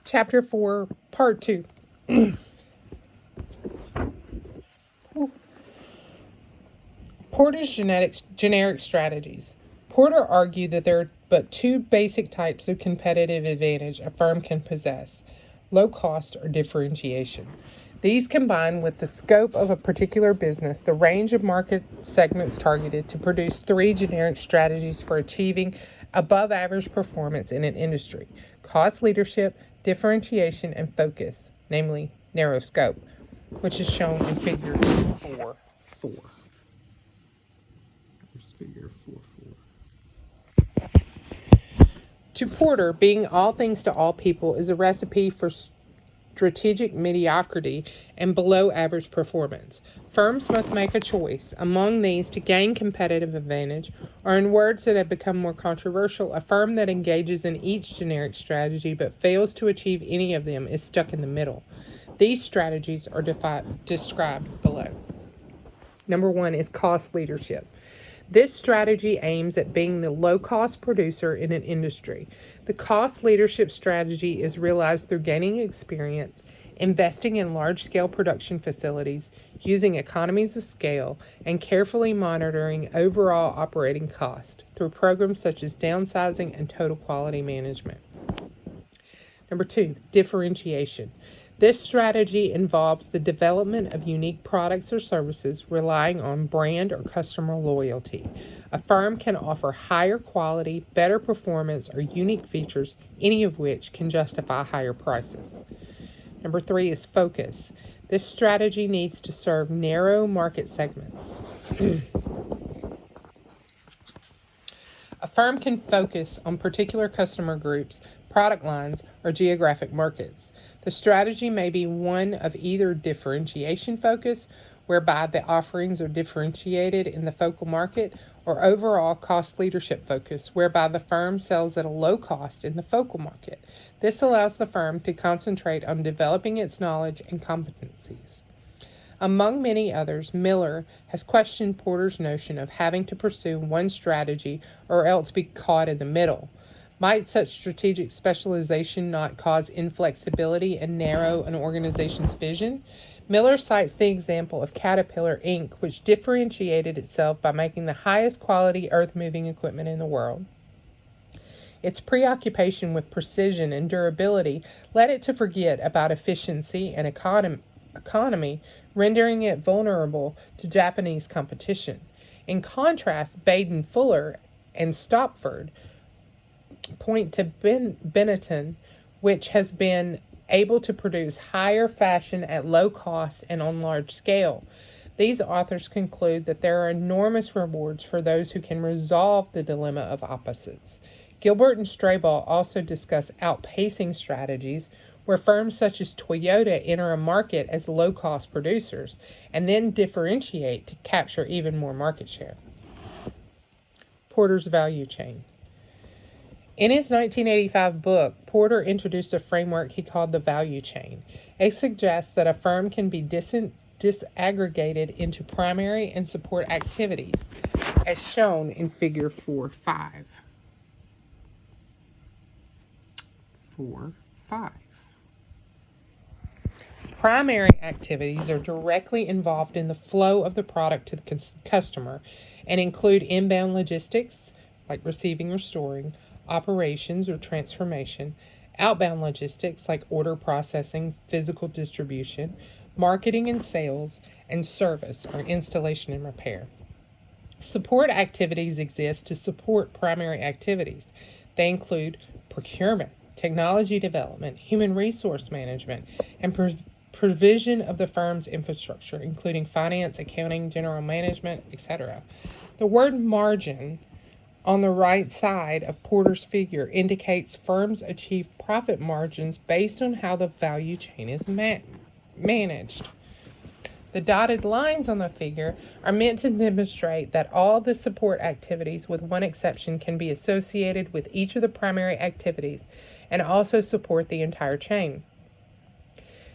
Chapter 4, Part 2. Porter's generic strategies. Porter argued that there are but two basic types of competitive advantage a firm can possess: low cost or differentiation. These combine with the scope of a particular business, the range of market segments targeted, to produce three generic strategies for achieving above average performance in an industry: cost leadership, differentiation, and focus, namely narrow scope, which is shown in figure 4.4. Here's figure 4.4. To Porter, being all things to all people is a recipe for strategic mediocrity and below average performance. Firms must make a choice among these to gain competitive advantage, or in words that have become more controversial, a firm that engages in each generic strategy but fails to achieve any of them is stuck in the middle. These strategies are described below. Number 1 is cost leadership. This strategy aims at being the low-cost producer in an industry. The cost leadership strategy is realized through gaining experience, investing in large-scale production facilities, using economies of scale, and carefully monitoring overall operating cost through programs such as downsizing and total quality management. Number 2, differentiation. This strategy involves the development of unique products or services relying on brand or customer loyalty. A firm can offer higher quality, better performance, or unique features, any of which can justify higher prices. Number 3 is focus. This strategy needs to serve narrow market segments. A firm can focus on particular customer groups, product lines, or geographic markets. The strategy may be one of either differentiation focus, whereby the offerings are differentiated in the focal market, or overall cost leadership focus, whereby the firm sells at a low cost in the focal market. This allows the firm to concentrate on developing its knowledge and competencies. Among many others, Miller has questioned Porter's notion of having to pursue one strategy or else be caught in the middle. Might such strategic specialization not cause inflexibility and narrow an organization's vision? Miller cites the example of Caterpillar, Inc., which differentiated itself by making the highest quality earth-moving equipment in the world. Its preoccupation with precision and durability led it to forget about efficiency and economy, rendering it vulnerable to Japanese competition. In contrast, Baden Fuller and Stopford point to Benetton, which has been able to produce higher fashion at low cost and on large scale. These authors conclude that there are enormous rewards for those who can resolve the dilemma of opposites. Gilbert and Straball also discuss outpacing strategies, where firms such as Toyota enter a market as low-cost producers and then differentiate to capture even more market share. Porter's value chain. In his 1985 book, Porter introduced a framework he called the value chain. It suggests that a firm can be disaggregated into primary and support activities, as shown in figure 4.5. 4.5. Primary activities are directly involved in the flow of the product to the customer and include inbound logistics, like receiving or storing, operations or transformation, outbound logistics like order processing, physical distribution, marketing and sales, and service or installation and repair. Support activities exist to support primary activities. They include procurement, technology development, human resource management, and provision of the firm's infrastructure, including finance, accounting, general management, etc. The word margin on the right side of Porter's figure indicates firms achieve profit margins based on how the value chain is managed. The dotted lines on the figure are meant to demonstrate that all the support activities, with one exception, can be associated with each of the primary activities and also support the entire chain.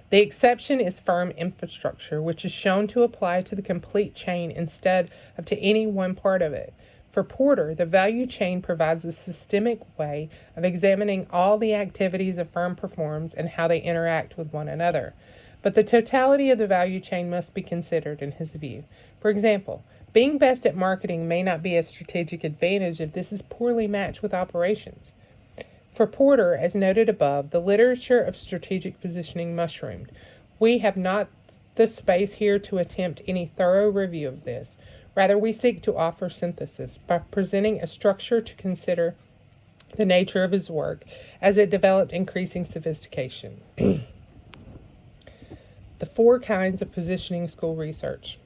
The exception is firm infrastructure, which is shown to apply to the complete chain instead of to any one part of it. For Porter, the value chain provides a systemic way of examining all the activities a firm performs and how they interact with one another. But the totality of the value chain must be considered, in his view. For example, being best at marketing may not be a strategic advantage if this is poorly matched with operations. For Porter, as noted above, the literature of strategic positioning mushroomed. We have not the space here to attempt any thorough review of this. Rather, we seek to offer synthesis by presenting a structure to consider the nature of his work as it developed increasing sophistication. The 4 kinds of positioning school research.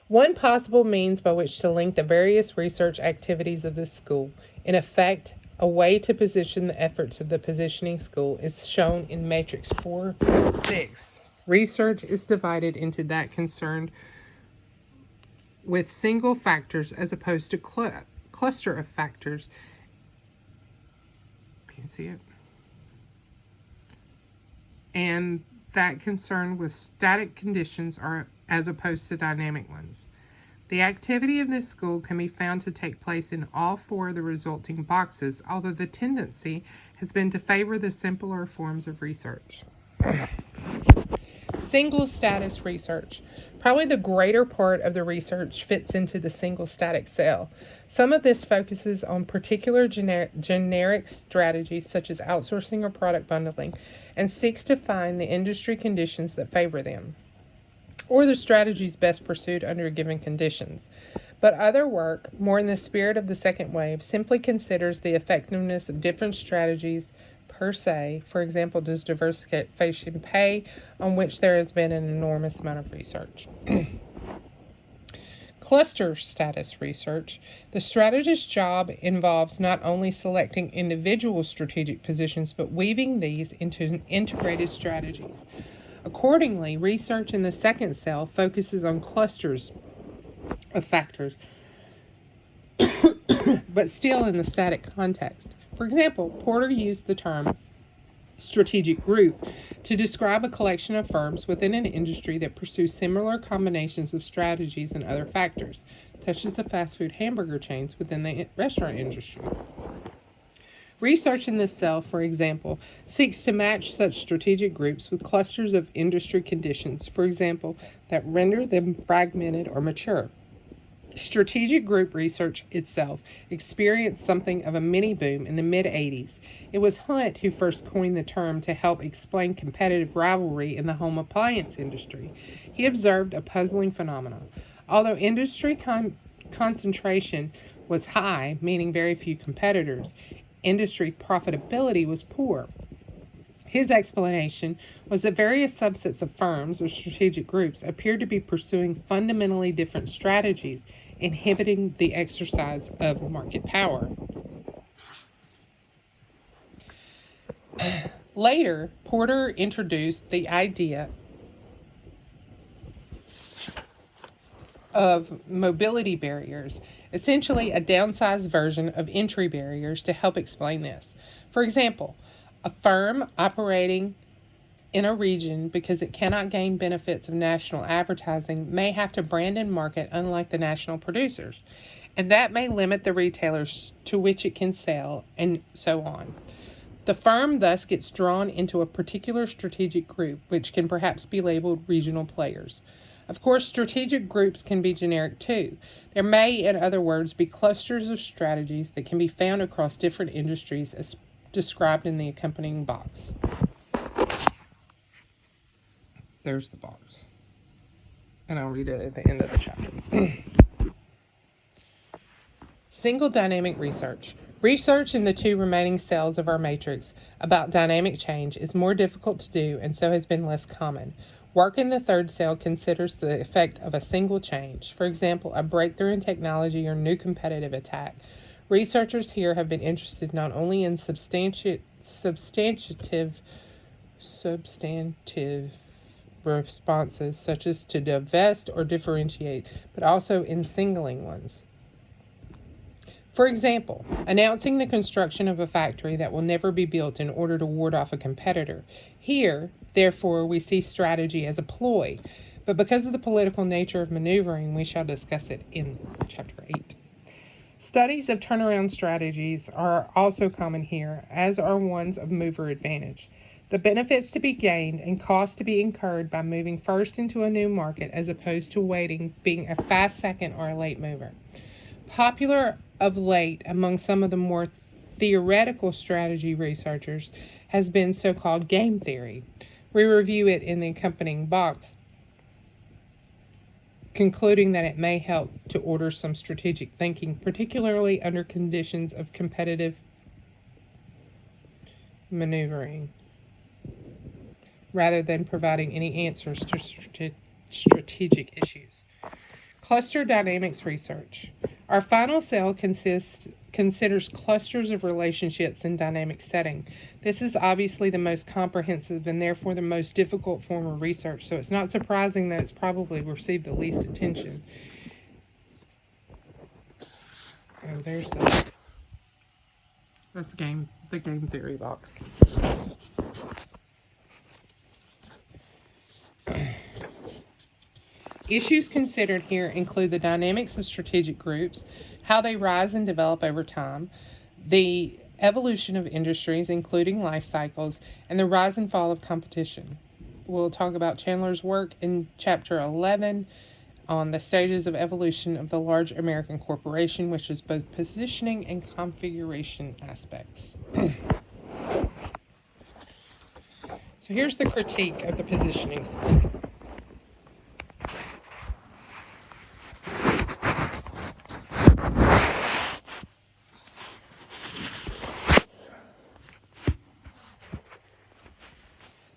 One possible means by which to link the various research activities of this school, in effect, a way to position the efforts of the positioning school, is shown in Matrix 4-6. Research is divided into that concerned with single factors as opposed to cluster of factors. Can you see it? And that concerned with static conditions are as opposed to dynamic ones. The activity of this school can be found to take place in all 4 of the resulting boxes, although the tendency has been to favor the simpler forms of research. Single status research. Probably the greater part of the research fits into the single static cell. Some of this focuses on particular generic strategies such as outsourcing or product bundling and seeks to find the industry conditions that favor them, or the strategies best pursued under given conditions. But other work, more in the spirit of the second wave, simply considers the effectiveness of different strategies per se. For example, does diversification pay, on which there has been an enormous amount of research. Cluster status research. The strategist's job involves not only selecting individual strategic positions, but weaving these into integrated strategies. Accordingly, research in the second cell focuses on clusters of factors, but still in the static context. For example, Porter used the term strategic group to describe a collection of firms within an industry that pursue similar combinations of strategies and other factors, such as the fast food hamburger chains within the restaurant industry. Research in this cell, for example, seeks to match such strategic groups with clusters of industry conditions, for example, that render them fragmented or mature. Strategic group research itself experienced something of a mini-boom in the mid-'80s. It was Hunt who first coined the term to help explain competitive rivalry in the home appliance industry. He observed a puzzling phenomenon. Although industry concentration was high, meaning very few competitors, industry profitability was poor. His explanation was that various subsets of firms or strategic groups appeared to be pursuing fundamentally different strategies, inhibiting the exercise of market power. Later, Porter introduced the idea of mobility barriers, essentially a downsized version of entry barriers, to help explain this. For example, a firm operating in a region because it cannot gain benefits of national advertising may have to brand and market unlike the national producers, and that may limit the retailers to which it can sell, and so on. The firm thus gets drawn into a particular strategic group, which can perhaps be labeled regional players. Of course, strategic groups can be generic too. There may, in other words, be clusters of strategies that can be found across different industries as described in the accompanying box. There's the box. And I'll read it at the end of the chapter. Single dynamic research. Research in the 2 remaining cells of our matrix about dynamic change is more difficult to do and so has been less common. Work in the 3rd cell considers the effect of a single change, for example, a breakthrough in technology or new competitive attack. Researchers here have been interested not only in substantive responses, such as to divest or differentiate, but also in singling ones. For example, announcing the construction of a factory that will never be built in order to ward off a competitor. Here, therefore, we see strategy as a ploy, but because of the political nature of maneuvering, we shall discuss it in Chapter 8. Studies of turnaround strategies are also common here, as are ones of mover advantage. The benefits to be gained and costs to be incurred by moving first into a new market as opposed to waiting, being a fast second or a late mover. Popular of late among some of the more theoretical strategy researchers has been so-called game theory. We review it in the accompanying box, concluding that it may help to order some strategic thinking, particularly under conditions of competitive maneuvering, rather than providing any answers to strategic issues. Cluster dynamics research. Our final cell considers clusters of relationships in dynamic setting. This is obviously the most comprehensive and therefore the most difficult form of research, so it's not surprising that it's probably received the least attention. Oh, there's that's the game theory box. Issues considered here include the dynamics of strategic groups, how they rise and develop over time, the evolution of industries, including life cycles, and the rise and fall of competition. We'll talk about Chandler's work in Chapter 11 on the stages of evolution of the large American corporation, which is both positioning and configuration aspects. So here's the critique of the positioning school.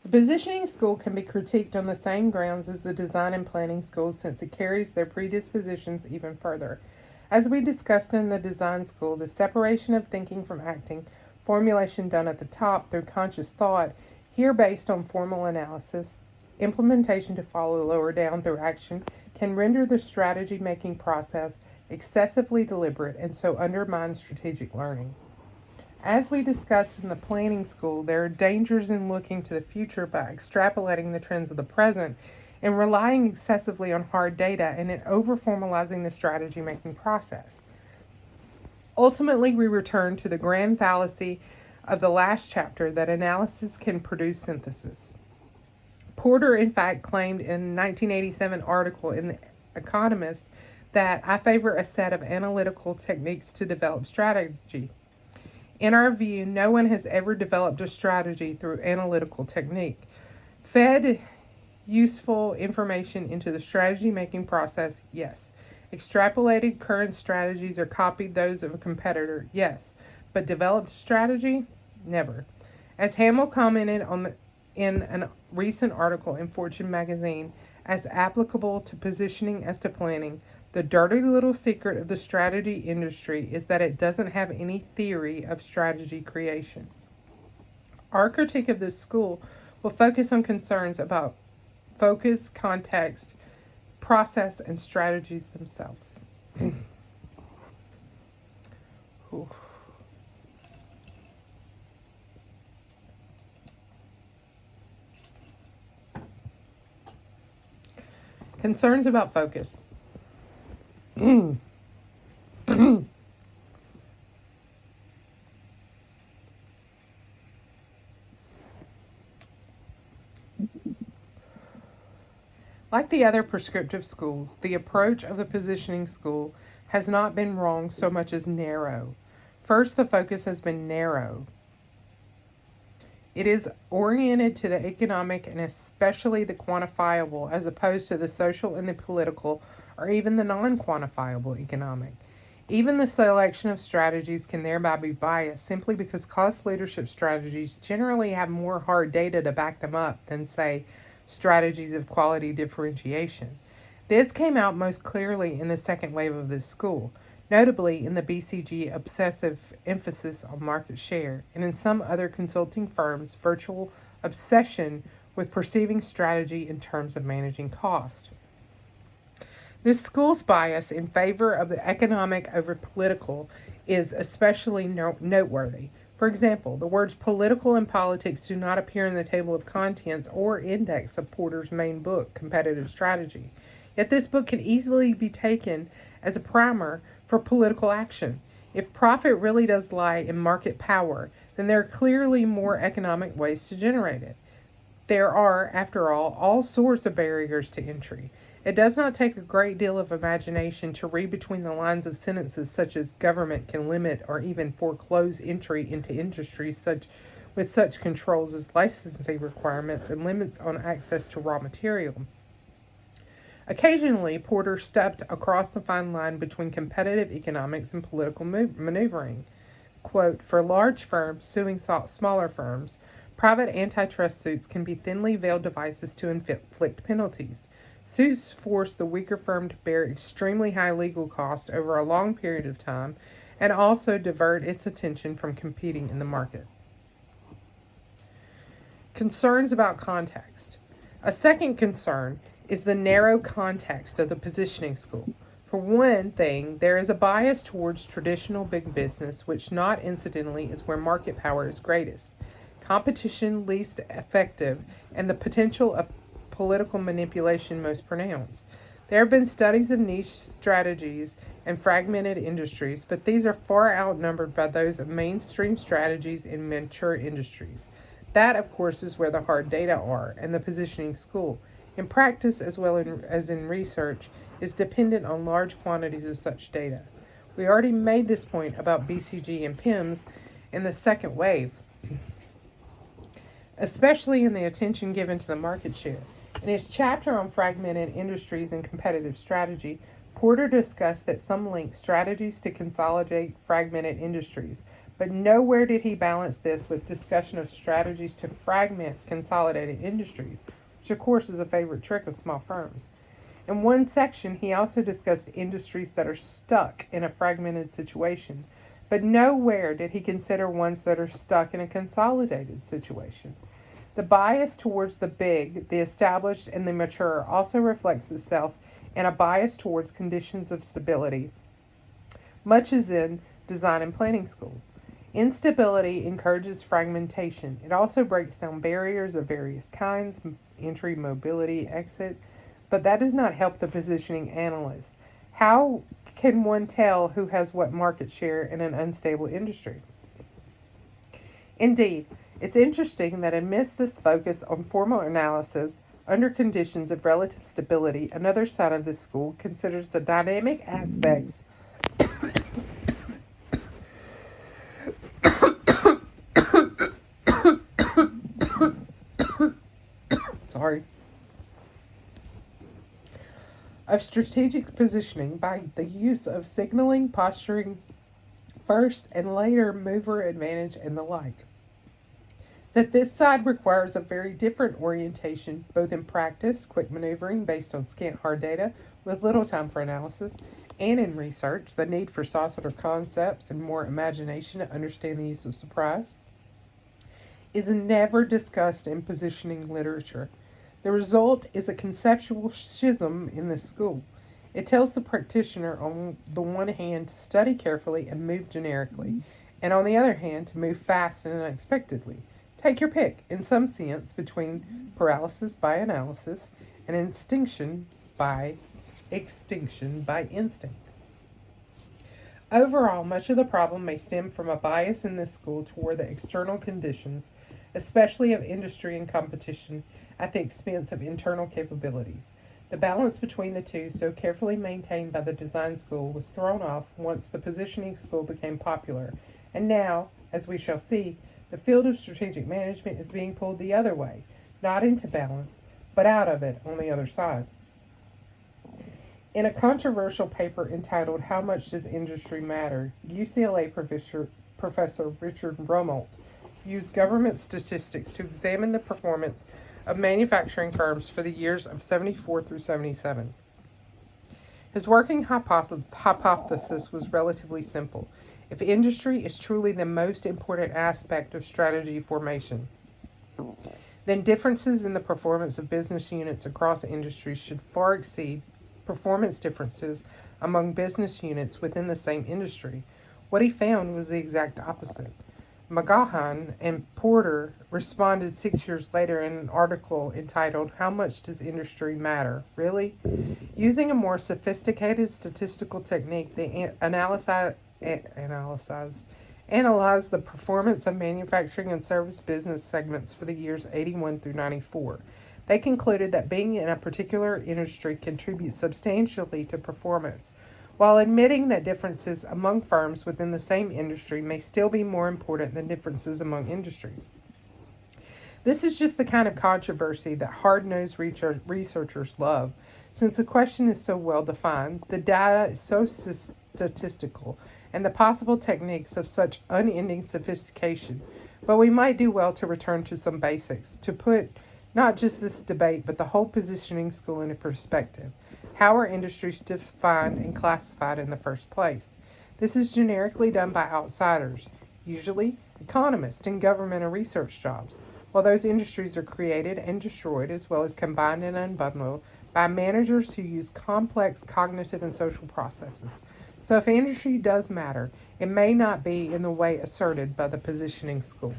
The positioning school can be critiqued on the same grounds as the design and planning schools, since it carries their predispositions even further. As we discussed in the design school, the separation of thinking from acting, formulation done at the top through conscious thought, here based on formal analysis, implementation to follow lower down through action, can render the strategy making process excessively deliberate and so undermine strategic learning. As we discussed in the planning school, there are dangers in looking to the future by extrapolating the trends of the present and relying excessively on hard data and in over-formalizing the strategy-making process. Ultimately, we return to the grand fallacy of the last chapter that analysis can produce synthesis. Porter, in fact, claimed in a 1987 article in The Economist that I favor a set of analytical techniques to develop strategy. In our view, no one has ever developed a strategy through analytical technique. Fed useful information into the strategy-making process, yes. Extrapolated current strategies or copied those of a competitor, yes. But developed strategy? Never. As Hamill commented in a recent article in Fortune magazine, as applicable to positioning as to planning, the dirty little secret of the strategy industry is that it doesn't have any theory of strategy creation. Our critique of this school will focus on concerns about focus, context, process, and strategies themselves. Concerns about focus. Like the other prescriptive schools, the approach of the positioning school has not been wrong so much as narrow. First, the focus has been narrow. It is oriented to the economic and especially the quantifiable, as opposed to the social and the political, or even the non-quantifiable economic. Even the selection of strategies can thereby be biased simply because cost leadership strategies generally have more hard data to back them up than, say, strategies of quality differentiation. This came out most clearly in the second wave of this school, notably in the BCG obsessive emphasis on market share, and in some other consulting firms' virtual obsession with perceiving strategy in terms of managing cost. This school's bias in favor of the economic over political is especially noteworthy. For example, the words political and politics do not appear in the table of contents or index of Porter's main book, Competitive Strategy. Yet this book can easily be taken as a primer for political action. If profit really does lie in market power, then there are clearly more economic ways to generate it. There are, after all sorts of barriers to entry. It does not take a great deal of imagination to read between the lines of sentences such as government can limit or even foreclose entry into industries with such controls as licensing requirements and limits on access to raw material. Occasionally, Porter stepped across the fine line between competitive economics and political maneuvering. Quote, for large firms suing smaller firms, private antitrust suits can be thinly veiled devices to inflict penalties. Suits force the weaker firm to bear extremely high legal costs over a long period of time and also divert its attention from competing in the market. Concerns about context. A second concern is the narrow context of the positioning school. For one thing, there is a bias towards traditional big business, which not incidentally is where market power is greatest, competition least effective, and the potential of political manipulation most pronounced. There have been studies of niche strategies and fragmented industries, but these are far outnumbered by those of mainstream strategies in mature industries. That, of course, is where the hard data are, and the positioning school, in practice as well as in research, is dependent on large quantities of such data. We already made this point about BCG and PIMS in the second wave, especially in the attention given to the market share. In his chapter on fragmented industries and competitive strategy, Porter discussed at some length strategies to consolidate fragmented industries, but nowhere did he balance this with discussion of strategies to fragment consolidated industries, which of course is a favorite trick of small firms. In one section, he also discussed industries that are stuck in a fragmented situation, but nowhere did he consider ones that are stuck in a consolidated situation. The bias towards the big, the established, and the mature also reflects itself in a bias towards conditions of stability, much as in design and planning schools. Instability encourages fragmentation. It also breaks down barriers of various kinds, entry, mobility, exit, but that does not help the positioning analyst. How can one tell who has what market share in an unstable industry? Indeed, it's interesting that amidst this focus on formal analysis, under conditions of relative stability, another side of this school considers the dynamic aspects of strategic positioning by the use of signaling, posturing, first and later mover advantage, and the like. That this side requires a very different orientation, both in practice, quick maneuvering based on scant hard data with little time for analysis, and in research, the need for saucier concepts and more imagination to understand the use of surprise, is never discussed in positioning literature. The result is a conceptual schism in this school. It tells the practitioner, on the one hand, to study carefully and move generically, and on the other hand, to move fast and unexpectedly. Take your pick, in some sense, between paralysis by analysis and extinction by instinct. Overall, much of the problem may stem from a bias in this school toward the external conditions, especially of industry and competition, at the expense of internal capabilities. The balance between the two, so carefully maintained by the design school, was thrown off once the positioning school became popular, and now, as we shall see, the field of strategic management is being pulled the other way, not into balance, but out of it on the other side. In a controversial paper entitled How Much Does Industry Matter?, UCLA Professor Richard Rumelt used government statistics to examine the performance of manufacturing firms for the years of 74 through 77. His working hypothesis was relatively simple. If industry is truly the most important aspect of strategy formation, then differences in the performance of business units across industries should far exceed performance differences among business units within the same industry. What he found was the exact opposite. McGahan and Porter responded 6 years later in an article entitled, "How Much Does Industry Matter? Really?" Using a more sophisticated statistical technique, they analyzed the performance of manufacturing and service business segments for the years 81 through 94. They concluded that being in a particular industry contributes substantially to performance, while admitting that differences among firms within the same industry may still be more important than differences among industries. This is just the kind of controversy that hard-nosed researchers love, since the question is so well defined, the data is so statistical, and the possible techniques of such unending sophistication. But we might do well to return to some basics, to put not just this debate, but the whole positioning school into perspective. How are industries defined and classified in the first place? This is generically done by outsiders, usually economists in government and research jobs, while those industries are created and destroyed as well as combined and unbundled by managers who use complex cognitive and social processes. So if industry does matter, it may not be in the way asserted by the positioning school.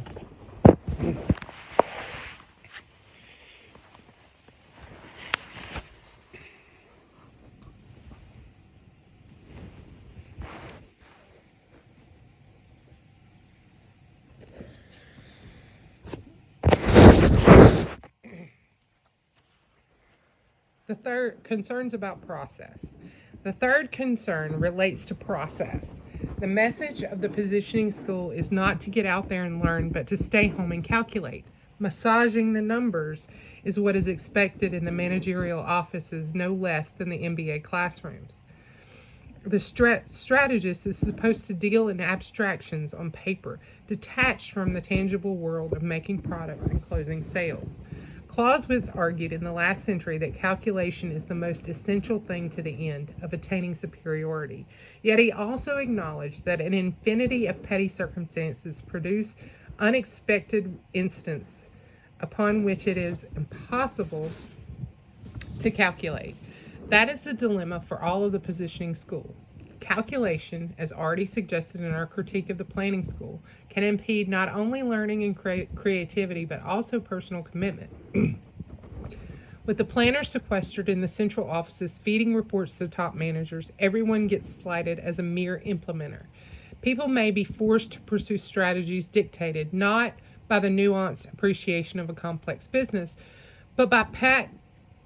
The third, concerns about process. The third concern relates to process. The message of the positioning school is not to get out there and learn, but to stay home and calculate. Massaging the numbers is what is expected in the managerial offices no less than the MBA classrooms. The strategist is supposed to deal in abstractions on paper, detached from the tangible world of making products and closing sales. Clausewitz argued in the last century that calculation is the most essential thing to the end of attaining superiority. Yet he also acknowledged that an infinity of petty circumstances produce unexpected incidents upon which it is impossible to calculate. That is the dilemma for all of the positioning school. Calculation, as already suggested in our critique of the planning school, can impede not only learning and creativity, but also personal commitment. With the planners sequestered in the central offices feeding reports to top managers, everyone gets slighted as a mere implementer. People may be forced to pursue strategies dictated not by the nuanced appreciation of a complex business, but by pat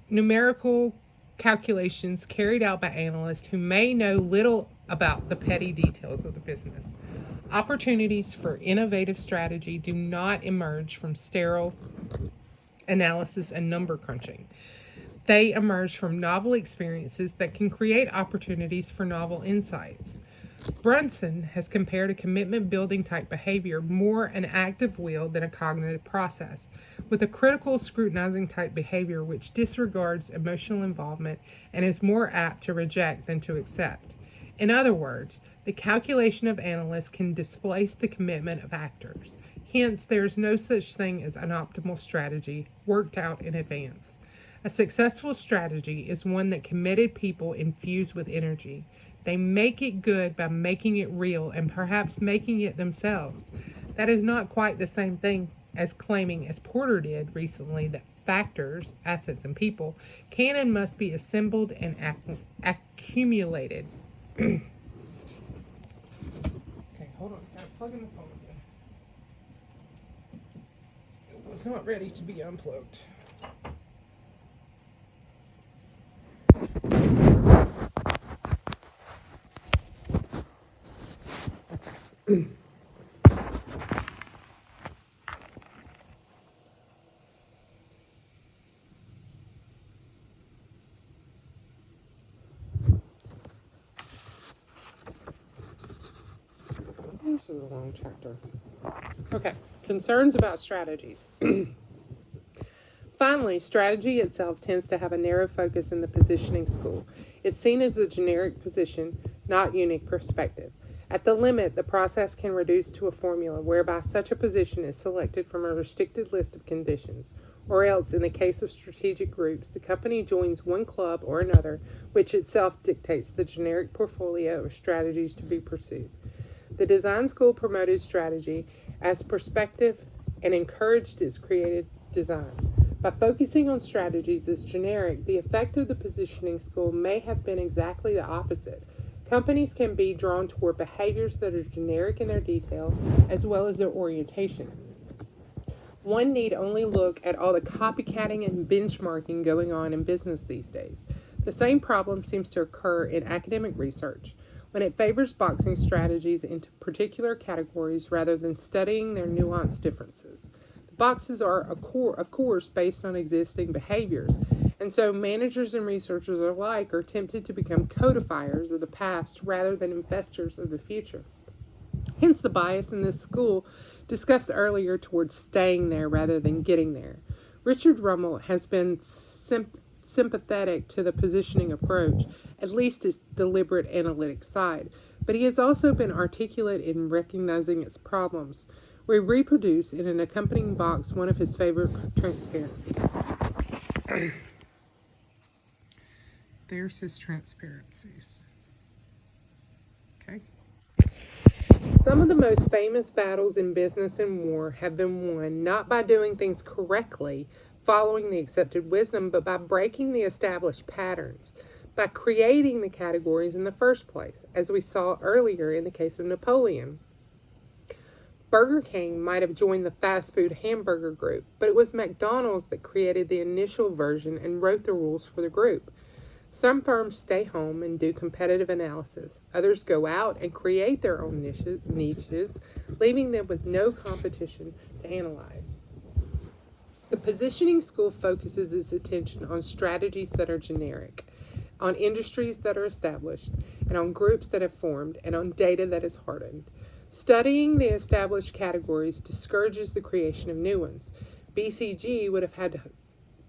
numerical calculations carried out by analysts who may know little about the petty details of the business. Opportunities for innovative strategy do not emerge from sterile analysis and number crunching. They emerge from novel experiences that can create opportunities for novel insights. Brunson has compared a commitment building type behavior more an active will than a cognitive process, with a critical scrutinizing type behavior which disregards emotional involvement and is more apt to reject than to accept. In other words, the calculation of analysts can displace the commitment of actors. Hence, there is no such thing as an optimal strategy worked out in advance. A successful strategy is one that committed people infuse with energy. They make it good by making it real and perhaps making it themselves. That is not quite the same thing as claiming, as Porter did recently, that factors, assets, and people can and must be assembled and accumulated. Okay, hold on. Gotta plug in the phone again. It was not ready to be unplugged. This is a long chapter. Okay, concerns about strategies. Finally, strategy itself tends to have a narrow focus in the positioning school. It's seen as a generic position, not unique perspective. At the limit, the process can reduce to a formula whereby such a position is selected from a restricted list of conditions, or else, in the case of strategic groups, the company joins one club or another, which itself dictates the generic portfolio of strategies to be pursued. The design school promoted strategy as perspective and encouraged its creative design. By focusing on strategies as generic, the effect of the positioning school may have been exactly the opposite. Companies can be drawn toward behaviors that are generic in their detail as well as their orientation. One need only look at all the copycatting and benchmarking going on in business these days. The same problem seems to occur in academic research, when it favors boxing strategies into particular categories rather than studying their nuanced differences. The boxes are, of course, based on existing behaviors, and so managers and researchers alike are tempted to become codifiers of the past rather than investors of the future. Hence the bias in this school discussed earlier towards staying there rather than getting there. Richard Rummel has been sympathetic to the positioning approach, at least its deliberate analytic side, but he has also been articulate in recognizing its problems. We reproduce in an accompanying box one of his favorite transparencies. There's his transparencies. Okay. Some of the most famous battles in business and war have been won not by doing things correctly, following the accepted wisdom, but by breaking the established patterns, by creating the categories in the first place, as we saw earlier in the case of Napoleon. Burger King might have joined the fast food hamburger group, but it was McDonald's that created the initial version and wrote the rules for the group. Some firms stay home and do competitive analysis. Others go out and create their own niches, leaving them with no competition to analyze. The positioning school focuses its attention on strategies that are generic, on industries that are established, and on groups that have formed, and on data that is hardened. Studying the established categories discourages the creation of new ones. BCG would have had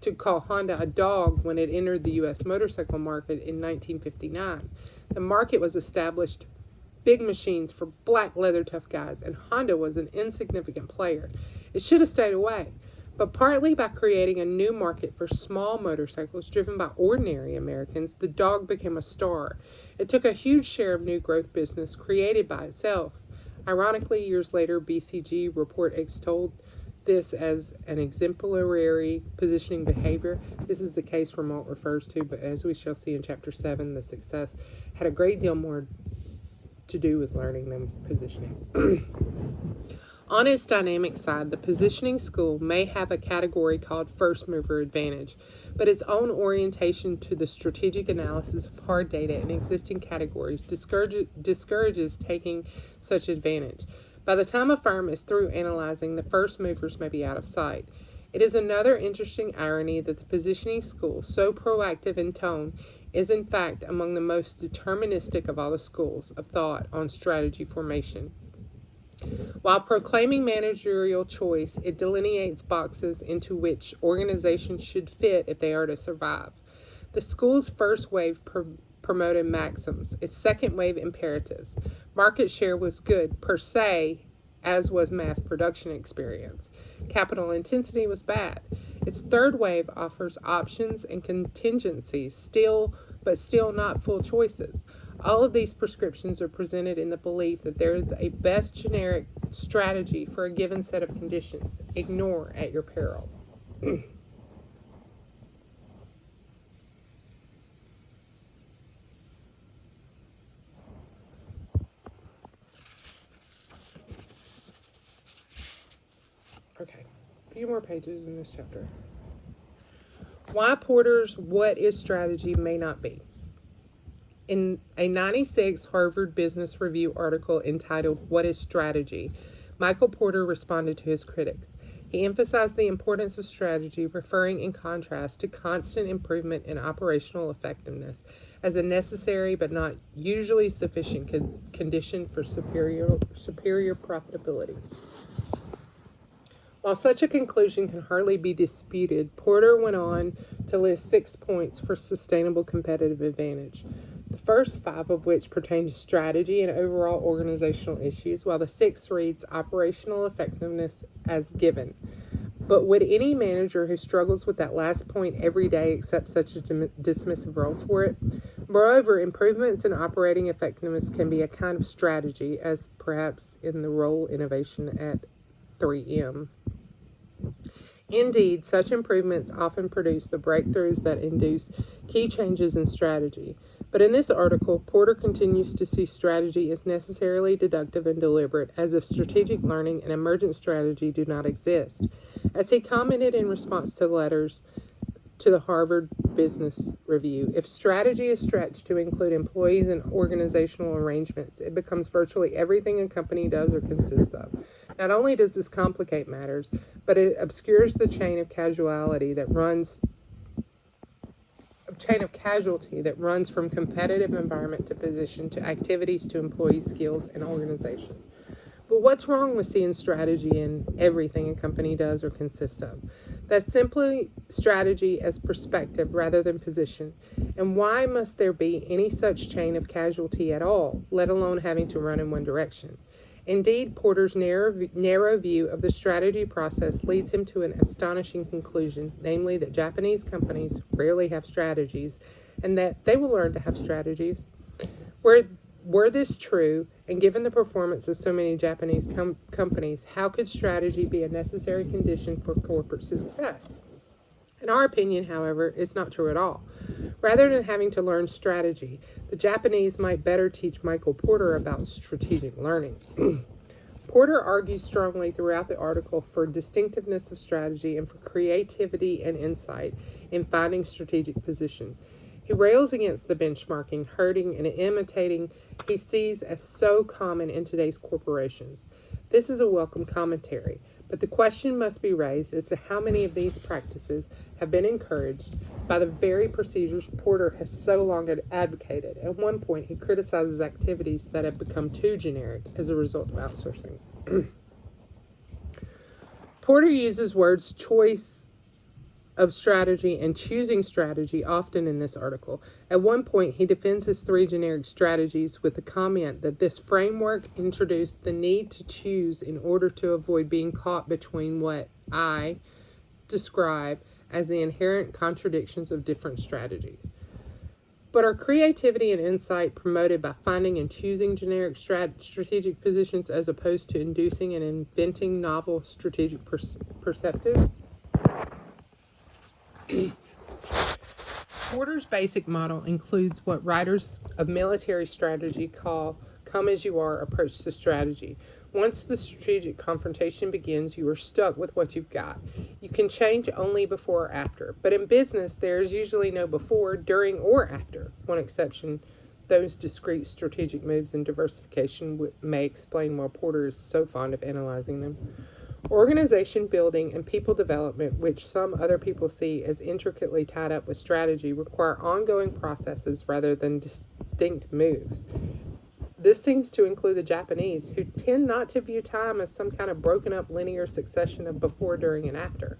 to call Honda a dog when it entered the U.S. motorcycle market in 1959. The market was established, big machines for black leather tough guys, and Honda was an insignificant player. It should have stayed away. But partly by creating a new market for small motorcycles driven by ordinary Americans, the dog became a star. It took a huge share of new growth business created by itself. Ironically, years later, BCG report extolled this as an exemplary positioning behavior. This is the case Remote refers to, but as we shall see in Chapter 7, the success had a great deal more to do with learning than positioning. On its dynamic side, the positioning school may have a category called first mover advantage, but its own orientation to the strategic analysis of hard data and existing categories discourages taking such advantage. By the time a firm is through analyzing, the first movers may be out of sight. It is another interesting irony that the positioning school, so proactive in tone, is in fact among the most deterministic of all the schools of thought on strategy formation. While proclaiming managerial choice, it delineates boxes into which organizations should fit if they are to survive. The school's first wave promoted maxims, its second wave imperatives. Market share was good per se, as was mass production experience. Capital intensity was bad. Its third wave offers options and contingencies, but still not full choices. All of these prescriptions are presented in the belief that there is a best generic strategy for a given set of conditions. Ignore at your peril. Okay, a few more pages in this chapter. Why Porter's What is Strategy may not be. In a 1996 Harvard Business Review article entitled What is Strategy, Michael Porter responded to his critics. He emphasized the importance of strategy, referring in contrast to constant improvement in operational effectiveness as a necessary but not usually sufficient condition for superior profitability. While such a conclusion can hardly be disputed, Porter went on to list 6 points for sustainable competitive advantage, the first 5 of which pertain to strategy and overall organizational issues, while the 6th reads operational effectiveness as given. But would any manager who struggles with that last point every day accept such a dismissive role for it? Moreover, improvements in operating effectiveness can be a kind of strategy, as perhaps in the role innovation at 3M. Indeed, such improvements often produce the breakthroughs that induce key changes in strategy. But in this article, Porter continues to see strategy as necessarily deductive and deliberate, as if strategic learning and emergent strategy do not exist. As he commented in response to letters to the Harvard Business Review, if strategy is stretched to include employees and organizational arrangements, it becomes virtually everything a company does or consists of. Not only does this complicate matters, but it obscures the chain of causality that runs from competitive environment to position to activities to employee skills and organization. But what's wrong with seeing strategy in everything a company does or consists of? That's simply strategy as perspective rather than position. And why must there be any such chain of causality at all, let alone having to run in one direction? Indeed, Porter's narrow view of the strategy process leads him to an astonishing conclusion, namely that Japanese companies rarely have strategies, and that they will learn to have strategies. Were this true, and given the performance of so many Japanese companies, how could strategy be a necessary condition for corporate success? In our opinion, however, it's not true at all. Rather than having to learn strategy, the Japanese might better teach Michael Porter about strategic learning. Porter argues strongly throughout the article for distinctiveness of strategy and for creativity and insight in finding strategic position. He rails against the benchmarking, herding, and imitating he sees as so common in today's corporations. This is a welcome commentary, but the question must be raised as to how many of these practices have been encouraged by the very procedures Porter has so long advocated. At one point, he criticizes activities that have become too generic as a result of outsourcing. Porter uses words choice of strategy and choosing strategy often in this article. At one point, he defends his 3 generic strategies with the comment that this framework introduced the need to choose in order to avoid being caught between what I describe as the inherent contradictions of different strategies. But are creativity and insight promoted by finding and choosing generic strategic positions as opposed to inducing and inventing novel strategic perceptives? Porter's basic model includes what writers of military strategy call come-as-you-are approach to strategy. Once the strategic confrontation begins, you are stuck with what you've got. You can change only before or after. But in business, there is usually no before, during, or after. One exception, those discrete strategic moves in diversification may explain why Porter is so fond of analyzing them. Organization building and people development, which some other people see as intricately tied up with strategy, require ongoing processes rather than distinct moves. This seems to include the Japanese, who tend not to view time as some kind of broken up linear succession of before, during, and after.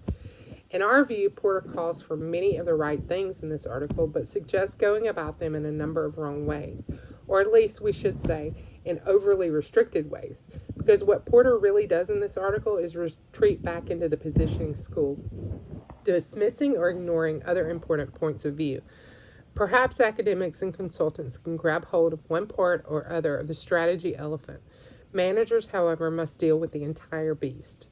In our view, Porter calls for many of the right things in this article, but suggests going about them in a number of wrong ways, or at least we should say, in overly restricted ways. Because what Porter really does in this article is retreat back into the positioning school, dismissing or ignoring other important points of view. Perhaps academics and consultants can grab hold of one part or other of the strategy elephant. Managers, however, must deal with the entire beast.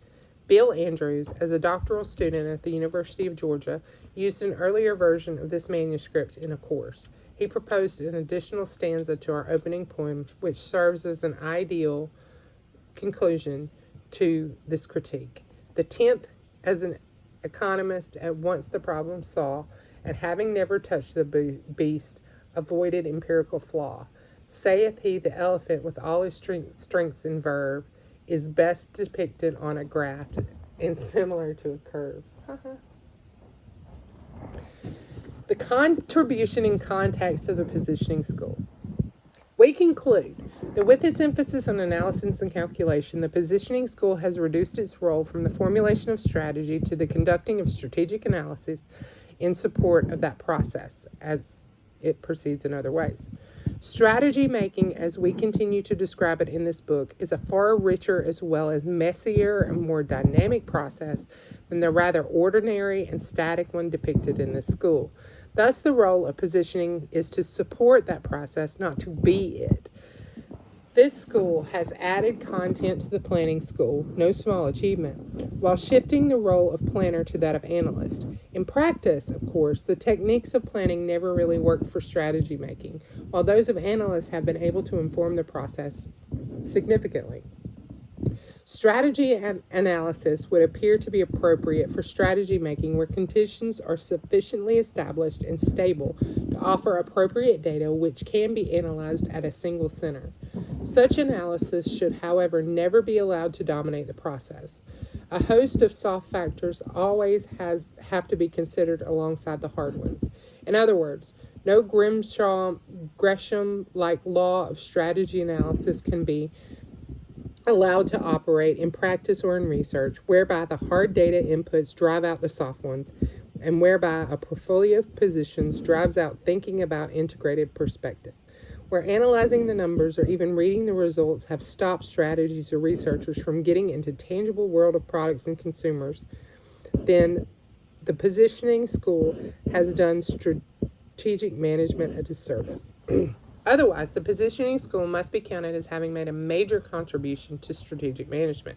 Bill Andrews, as a doctoral student at the University of Georgia, used an earlier version of this manuscript in a course. He proposed an additional stanza to our opening poem, which serves as an ideal conclusion to this critique. The 10th, as an economist at once the problem saw, and having never touched the beast, avoided empirical flaw. Saith he, the elephant with all his strengths in verve is best depicted on a graph and similar to a curve. The contribution and context of the positioning school. We conclude that with its emphasis on analysis and calculation, the positioning school has reduced its role from the formulation of strategy to the conducting of strategic analysis in support of that process as it proceeds in other ways. Strategy making, as we continue to describe it in this book, is a far richer as well as messier and more dynamic process than the rather ordinary and static one depicted in this school. Thus, the role of positioning is to support that process, not to be it. This school has added content to the planning school, no small achievement, while shifting the role of planner to that of analyst. In practice, of course, the techniques of planning never really worked for strategy making, while those of analysts have been able to inform the process significantly. Strategy analysis would appear to be appropriate for strategy making where conditions are sufficiently established and stable to offer appropriate data which can be analyzed at a single center. Such analysis should, however, never be allowed to dominate the process. A host of soft factors always have to be considered alongside the hard ones. In other words, no Gresham-like law of strategy analysis can be allowed to operate in practice or in research, whereby the hard data inputs drive out the soft ones, and whereby a portfolio of positions drives out thinking about integrated perspective. Where analyzing the numbers or even reading the results have stopped strategies or researchers from getting into tangible world of products and consumers, then the positioning school has done strategic management a disservice. Otherwise, the positioning school must be counted as having made a major contribution to strategic management.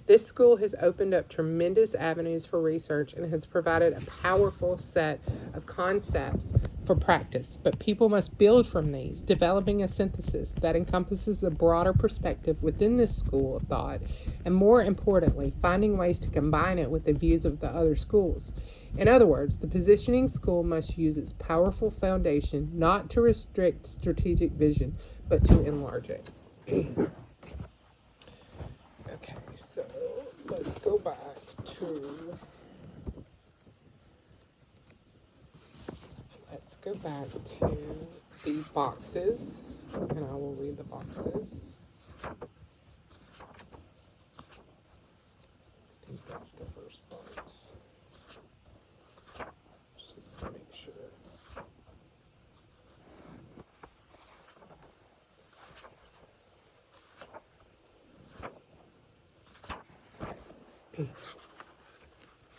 This school has opened up tremendous avenues for research and has provided a powerful set of concepts for practice, but people must build from these, developing a synthesis that encompasses a broader perspective within this school of thought, and more importantly, finding ways to combine it with the views of the other schools. In other words, the positioning school must use its powerful foundation not to restrict strategic vision, but to enlarge it. Okay, so let's go back to the boxes, and I will read the boxes. I think that's the first box. Just to make sure.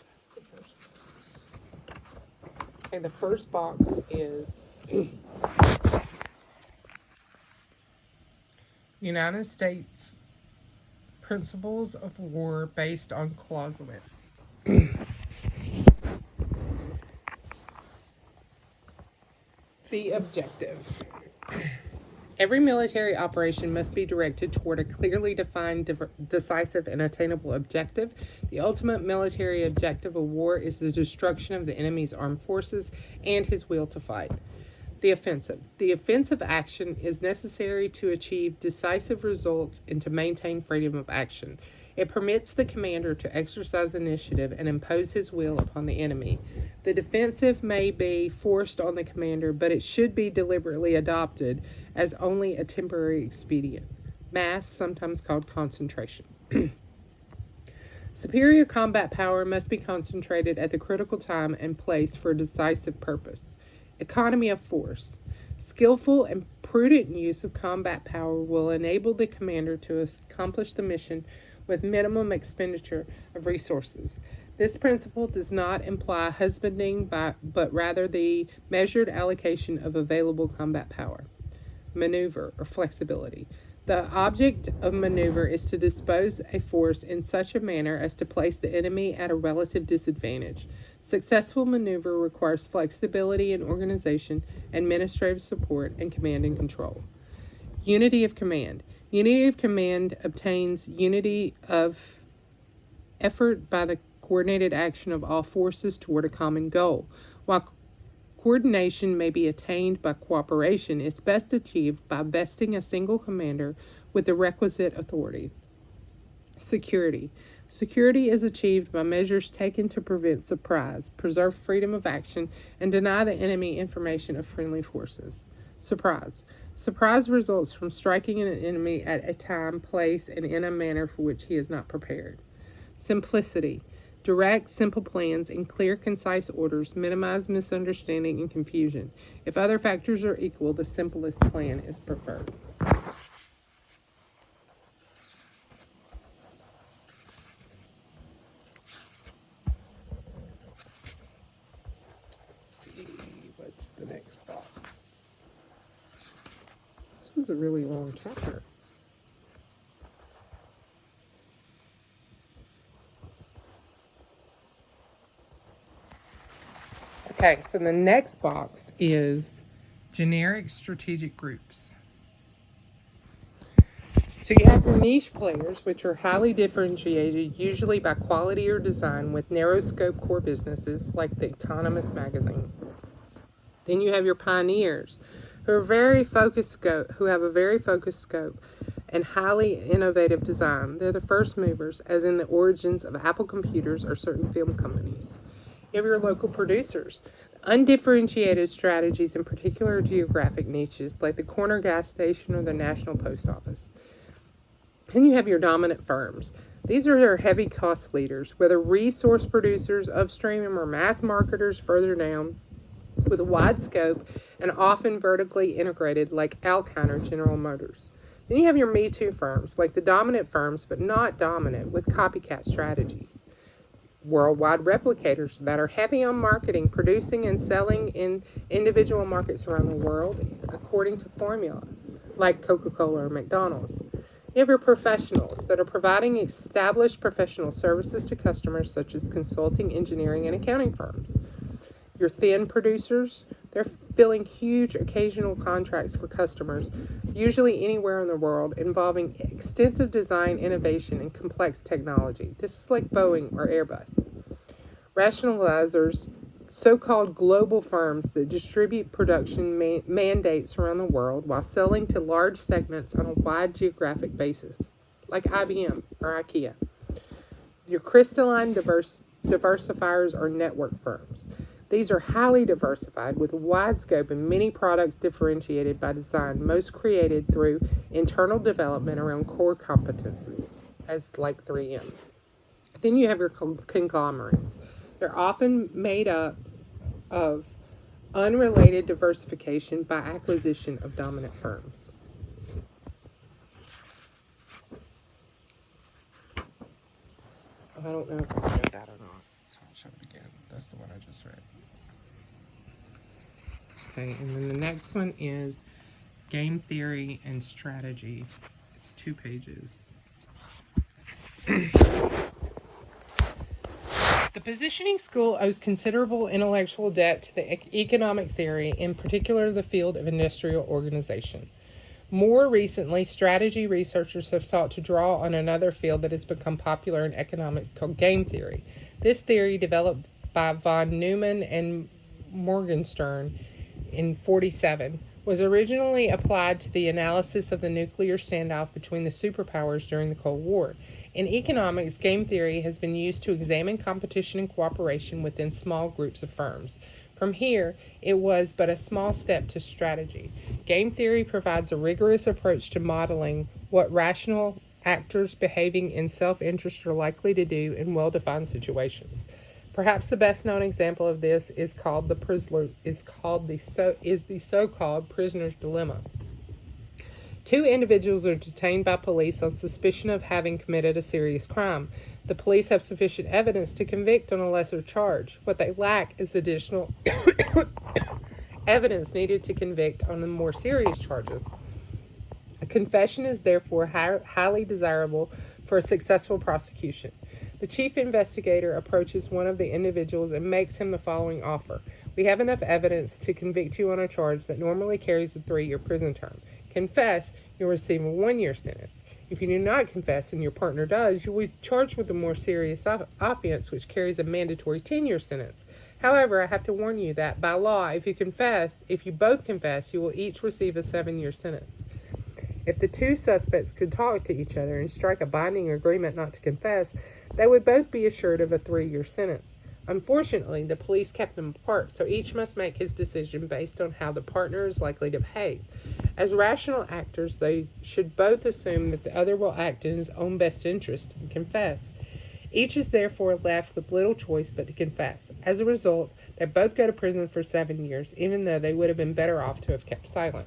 That's the first box. Okay, the first box is United States Principles of War based on Clausewitz. The objective. Every military operation must be directed toward a clearly defined, decisive, and attainable objective. The ultimate military objective of war is the destruction of the enemy's armed forces and his will to fight. The offensive. The offensive action is necessary to achieve decisive results and to maintain freedom of action. It permits the commander to exercise initiative and impose his will upon the enemy. The defensive may be forced on the commander, but it should be deliberately adopted as only a temporary expedient. Mass, sometimes called concentration. Superior combat power must be concentrated at the critical time and place for a decisive purpose. Economy of force. Skillful and prudent use of combat power will enable the commander to accomplish the mission with minimum expenditure of resources. This principle does not imply husbanding, but rather the measured allocation of available combat power. Maneuver or flexibility. The object of maneuver is to dispose a force in such a manner as to place the enemy at a relative disadvantage. Successful maneuver requires flexibility in organization, administrative support, and command and control. Unity of command. Unity of command obtains unity of effort by the coordinated action of all forces toward a common goal. While coordination may be attained by cooperation, it's best achieved by vesting a single commander with the requisite authority. Security. Security is achieved by measures taken to prevent surprise, preserve freedom of action, and deny the enemy information of friendly forces. Surprise. Surprise results from striking an enemy at a time, place, and in a manner for which he is not prepared. Simplicity. Direct, simple plans in clear, concise orders minimize misunderstanding and confusion. If other factors are equal, the simplest plan is preferred. Let's see, what's the next box? This was a really long chapter. Okay, so the next box is generic strategic groups. So you have your niche players, which are highly differentiated, usually by quality or design, with narrow scope core businesses like The Economist magazine. Then you have your pioneers, who have a very focused scope and highly innovative design. They're the first movers, as in the origins of Apple computers or certain film companies. You have your local producers, undifferentiated strategies in particular geographic niches like the corner gas station or the National Post Office. Then you have your dominant firms. These are your heavy cost leaders, whether resource producers upstream or mass marketers further down, with a wide scope and often vertically integrated like Alkine or General Motors. Then you have your Me Too firms, like the dominant firms but not dominant, with copycat strategies. Worldwide replicators that are heavy on marketing, producing and selling in individual markets around the world according to formula, like Coca-Cola or McDonald's. You have your professionals that are providing established professional services to customers, such as consulting, engineering, and accounting firms. Your thin producers, they're filling huge occasional contracts for customers, usually anywhere in the world, involving extensive design, innovation, and complex technology. This is like Boeing or Airbus. Rationalizers, so-called global firms that distribute production mandates around the world while selling to large segments on a wide geographic basis, like IBM or IKEA. Your crystalline diversifiers or network firms. These are highly diversified with a wide scope and many products differentiated by design, most created through internal development around core competencies, as like 3M. Then you have your conglomerates. They're often made up of unrelated diversification by acquisition of dominant firms. I don't know if I read that or not, so I'll show it again. That's the one I just read. Okay, and then the next one is game theory and strategy. It's 2 pages. The positioning school owes considerable intellectual debt to the economic theory, in particular the field of industrial organization. More recently, strategy researchers have sought to draw on another field that has become popular in economics called game theory. This theory, developed by von Neumann and Morgenstern in 1947, was originally applied to the analysis of the nuclear standoff between the superpowers during the Cold War. In economics, game theory has been used to examine competition and cooperation within small groups of firms. From here, it was but a small step to strategy. Game theory provides a rigorous approach to modeling what rational actors behaving in self-interest are likely to do in well-defined situations. Perhaps the best-known example of this is the so-called prisoner's dilemma. 2 individuals are detained by police on suspicion of having committed a serious crime. The police have sufficient evidence to convict on a lesser charge. What they lack is additional evidence needed to convict on the more serious charges. A confession is therefore highly desirable for a successful prosecution. The chief investigator approaches one of the individuals and makes him the following offer. We have enough evidence to convict you on a charge that normally carries a 3-year prison term. Confess, you'll receive a 1-year sentence. If you do not confess and your partner does, you will be charged with a more serious offense, which carries a mandatory 10-year sentence. However, I have to warn you that by law, if you both confess, you will each receive a 7-year sentence. If the 2 suspects could talk to each other and strike a binding agreement not to confess, they would both be assured of a 3-year sentence. Unfortunately, the police kept them apart, so each must make his decision based on how the partner is likely to behave. As rational actors, they should both assume that the other will act in his own best interest and confess. Each is therefore left with little choice but to confess. As a result, they both go to prison for 7 years, even though they would have been better off to have kept silent.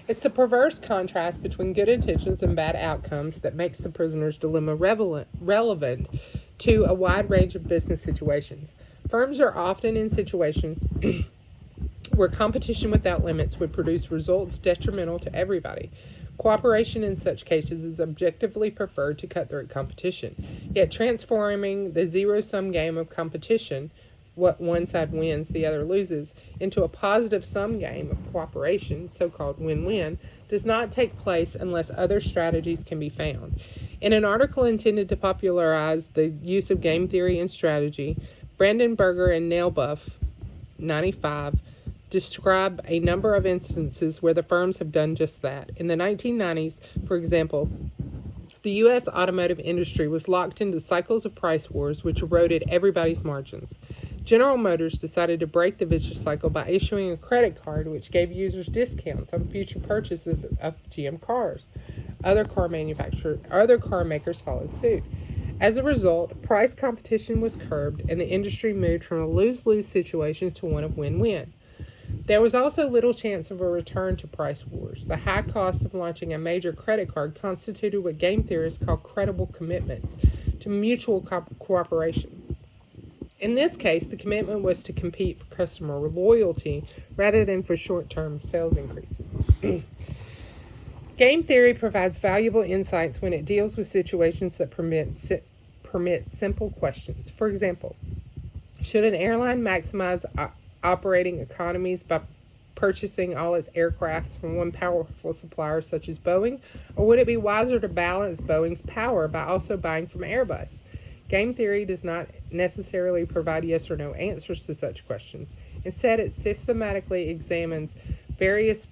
It's the perverse contrast between good intentions and bad outcomes that makes the prisoner's dilemma relevant to a wide range of business situations. Firms are often in situations where competition without limits would produce results detrimental to everybody. Cooperation in such cases is objectively preferred to cutthroat competition. Yet transforming the zero-sum game of competition what one side wins, the other loses, into a positive sum game of cooperation, so-called win-win, does not take place unless other strategies can be found. In an article intended to popularize the use of game theory and strategy, Brandenburger and Nailbuff, 95, describe a number of instances where the firms have done just that. In the 1990s, for example, the U.S. automotive industry was locked into cycles of price wars which eroded everybody's margins. General Motors decided to break the vicious cycle by issuing a credit card which gave users discounts on future purchases of GM cars. Other car makers followed suit. As a result, price competition was curbed and the industry moved from a lose-lose situation to one of win-win. There was also little chance of a return to price wars. The high cost of launching a major credit card constituted what game theorists call credible commitments to mutual cooperation. In this case, the commitment was to compete for customer loyalty rather than for short-term sales increases. Game theory provides valuable insights when it deals with situations that permit simple questions. For example, should an airline maximize operating economies by purchasing all its aircraft from one powerful supplier such as Boeing, or would it be wiser to balance Boeing's power by also buying from Airbus? Game theory does not necessarily provide yes or no answers to such questions. Instead, it systematically examines various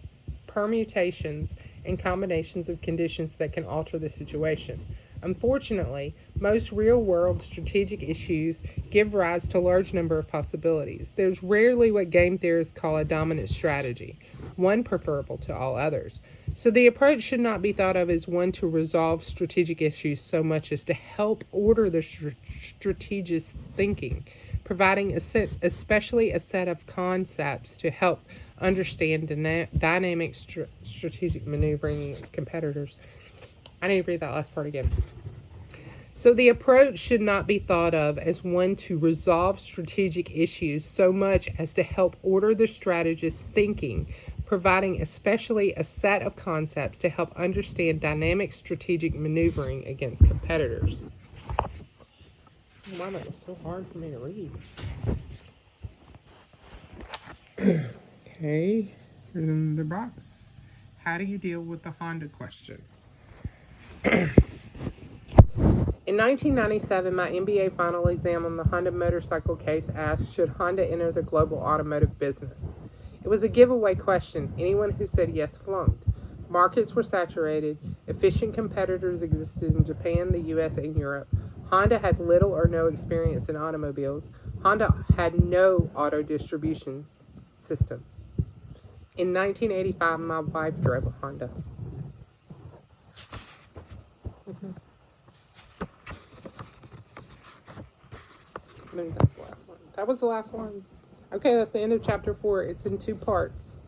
permutations and combinations of conditions that can alter the situation. Unfortunately, most real-world strategic issues give rise to a large number of possibilities. There's rarely what game theorists call a dominant strategy, one preferable to all others. So the approach should not be thought of as one to resolve strategic issues so much as to help order the strategic thinking, providing especially a set of concepts to help understand dynamic strategic maneuvering against competitors. I need to read that last part again. So the approach should not be thought of as one to resolve strategic issues so much as to help order the strategist's thinking, providing especially a set of concepts to help understand dynamic strategic maneuvering against competitors. Why is it so hard for me to read? Okay, in the box. How do you deal with the Honda question? In 1997, my MBA final exam on the Honda motorcycle case asked, should Honda enter the global automotive business? It was a giveaway question. Anyone who said yes flunked. Markets were saturated. Efficient competitors existed in Japan, the US, and Europe. Honda had little or no experience in automobiles. Honda had no auto distribution system. In 1985, my wife drove a Honda. Maybe that's the last one. That was the last one. Okay, that's the end of chapter 4. It's in 2 parts.